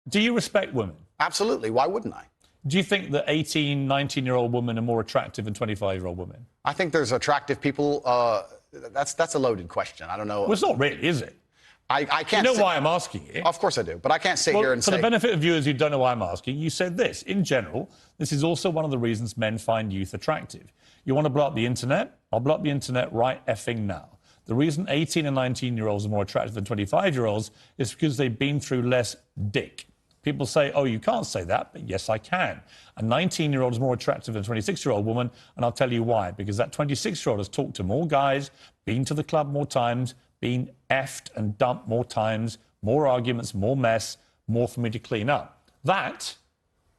Do you respect women? Absolutely. Why wouldn't I? Do you think that 18, 19-year-old women are more attractive than 25-year-old women? I think there's attractive people. That's a loaded question. I don't know. Well, it's not really, is it? I can't. You know why I'm asking you? Of course I do, but I can't sit here and for say. the benefit of viewers who don't know why I'm asking, you said this. In general, this is also one of the reasons men find youth attractive. You want to blow up the internet? I'll blow up the internet right effing now. The reason 18 and 19-year-olds are more attractive than 25-year-olds is because they've been through less dick. People say, oh, you can't say that, but yes, I can. A 19-year-old is more attractive than a 26-year-old woman, and I'll tell you why. Because that 26-year-old has talked to more guys, been to the club more times, been effed and dumped more times, more arguments, more mess, more for me to clean up. That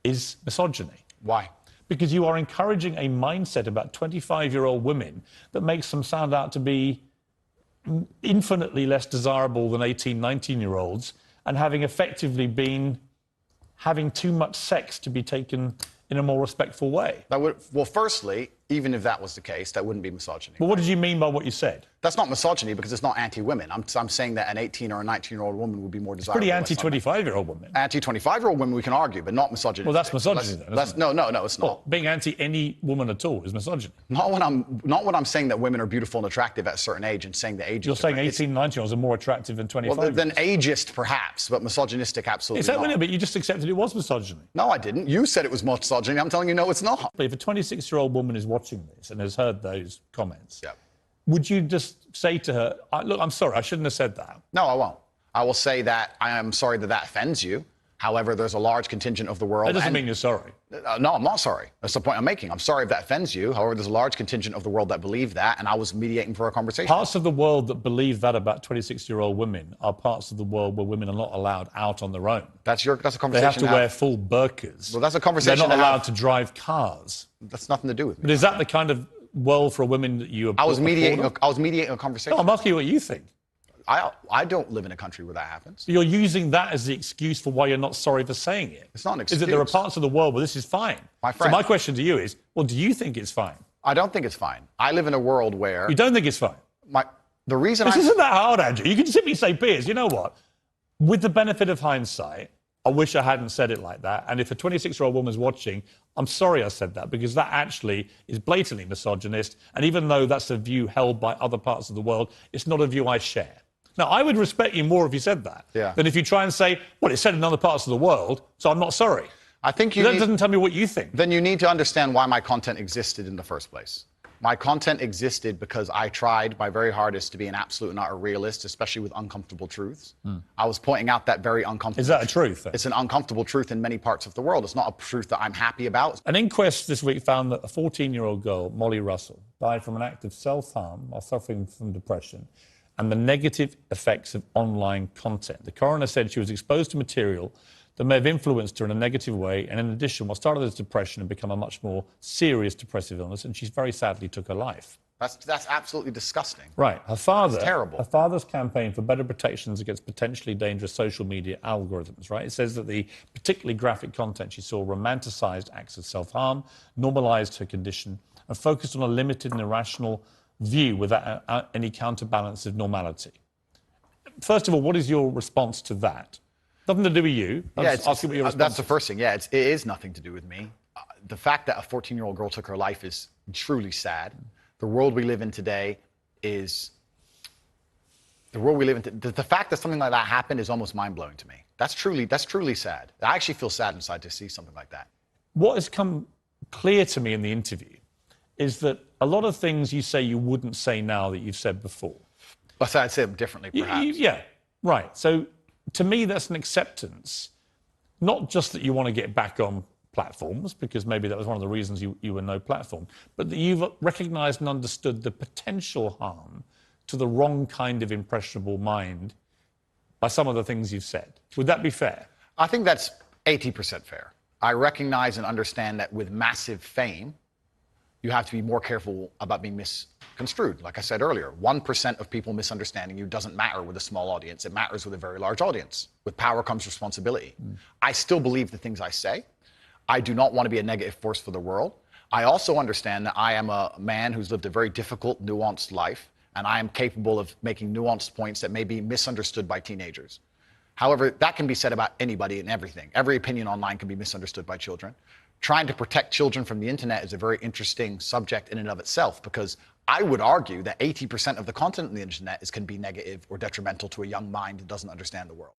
is misogyny. Why? Because you are encouraging a mindset about 25-year-old women that makes them sound out to be infinitely less desirable than 18, 19-year-olds, and having effectively been having too much sex to be taken in a more respectful way. Well, firstly, even if that was the case, that wouldn't be misogyny. Well, what did you mean by what you said? That's not misogyny because it's not anti-women. I'm saying that an 18 or a 19-year-old woman would be more desirable. Pretty anti-25-year-old woman. Anti-25-year-old women we can argue, but not misogyny. Well, that's misogyny then, isn't it? No, it's not. Well, being anti any woman at all is misogyny. Not when I'm saying that women are beautiful and attractive at a certain age and saying the age. You're saying 18, 19-year-olds are more attractive than 25. Well, than ageist perhaps, but misogynistic absolutely Is that not. But you just accepted it was misogyny. No, I didn't. You said it was misogyny. I'm telling you, no, it's not. If a 26-year-old woman is watching this and has heard those comments, yeah, would you just say to her, look, I'm sorry, I shouldn't have said that? No, I won't. I will say that I am sorry that offends you. However, there's a large contingent of the world. That doesn't mean you're sorry. No, I'm not sorry. That's the point I'm making. I'm sorry if that offends you. However, there's a large contingent of the world that believe that, and I was mediating for a conversation. Parts of the world that believe that about 26-year-old women are parts of the world where women are not allowed out on their own. That's a conversation. They have to wear full burqas. Well, that's a conversation. They're not allowed to drive cars. That's nothing to do with me. But is that the kind of world for a woman that you? I was mediating a conversation. No, I'm asking you what you think. I don't live in a country where that happens. You're using that as the excuse for why you're not sorry for saying it. It's not an excuse. Is that there are parts of the world where this is fine? My friend. So my question to you is, well, do you think it's fine? I don't think it's fine. I live in a world where... You don't think it's fine? The reason This isn't that hard, Andrew. You can simply say, Piers, you know what? With the benefit of hindsight, I wish I hadn't said it like that. And if a 26-year-old woman's watching, I'm sorry I said that, because that actually is blatantly misogynist. And even though that's a view held by other parts of the world, it's not a view I share. Now, I would respect you more if you said that than if you try and say, well, it's said in other parts of the world, so I'm not sorry. I think that doesn't tell me what you think. Then you need to understand why my content existed in the first place. My content existed because I tried my very hardest to be an absolute and utter realist, especially with uncomfortable truths. I was pointing out that very uncomfortable... Is that a truth? It's an uncomfortable truth in many parts of the world. It's not a truth that I'm happy about. An inquest this week found that a 14-year-old girl, Molly Russell, died from an act of self-harm while suffering from depression and the negative effects of online content. The coroner said she was exposed to material that may have influenced her in a negative way, and in addition, what started as depression had become a much more serious depressive illness, and she very sadly took her life. That's absolutely disgusting. Right. Her father... That's terrible. Her father's campaign for better protections against potentially dangerous social media algorithms, right? It says that the particularly graphic content she saw romanticised acts of self-harm, normalised her condition, and focused on a limited and irrational view without any counterbalance of normality. First of all, what is your response to that? Nothing to do with you. That's the first thing. Yeah, it is nothing to do with me. The fact that a 14-year-old girl took her life is truly sad. The world we live in today is... The fact that something like that happened is almost mind-blowing to me. That's truly sad. I actually feel sad inside to see something like that. What has come clear to me in the interview is that a lot of things you say you wouldn't say now that you've said before. But I'd say them differently, perhaps. Yeah, right. So to me, that's an acceptance, not just that you want to get back on platforms, because maybe that was one of the reasons you were no platform, but that you've recognised and understood the potential harm to the wrong kind of impressionable mind by some of the things you've said. Would that be fair? I think that's 80% fair. I recognise and understand that with massive fame, you have to be more careful about being misconstrued. Like I said earlier, 1% of people misunderstanding you doesn't matter with a small audience. It matters with a very large audience. With power comes responsibility. I still believe the things I say. I do not want to be a negative force for the world. I also understand that I am a man who's lived a very difficult, nuanced life, and I am capable of making nuanced points that may be misunderstood by teenagers. However, that can be said about anybody and everything. Every opinion online can be misunderstood by children. Trying to protect children from the internet is a very interesting subject in and of itself, because I would argue that 80% of the content on the internet can be negative or detrimental to a young mind that doesn't understand the world.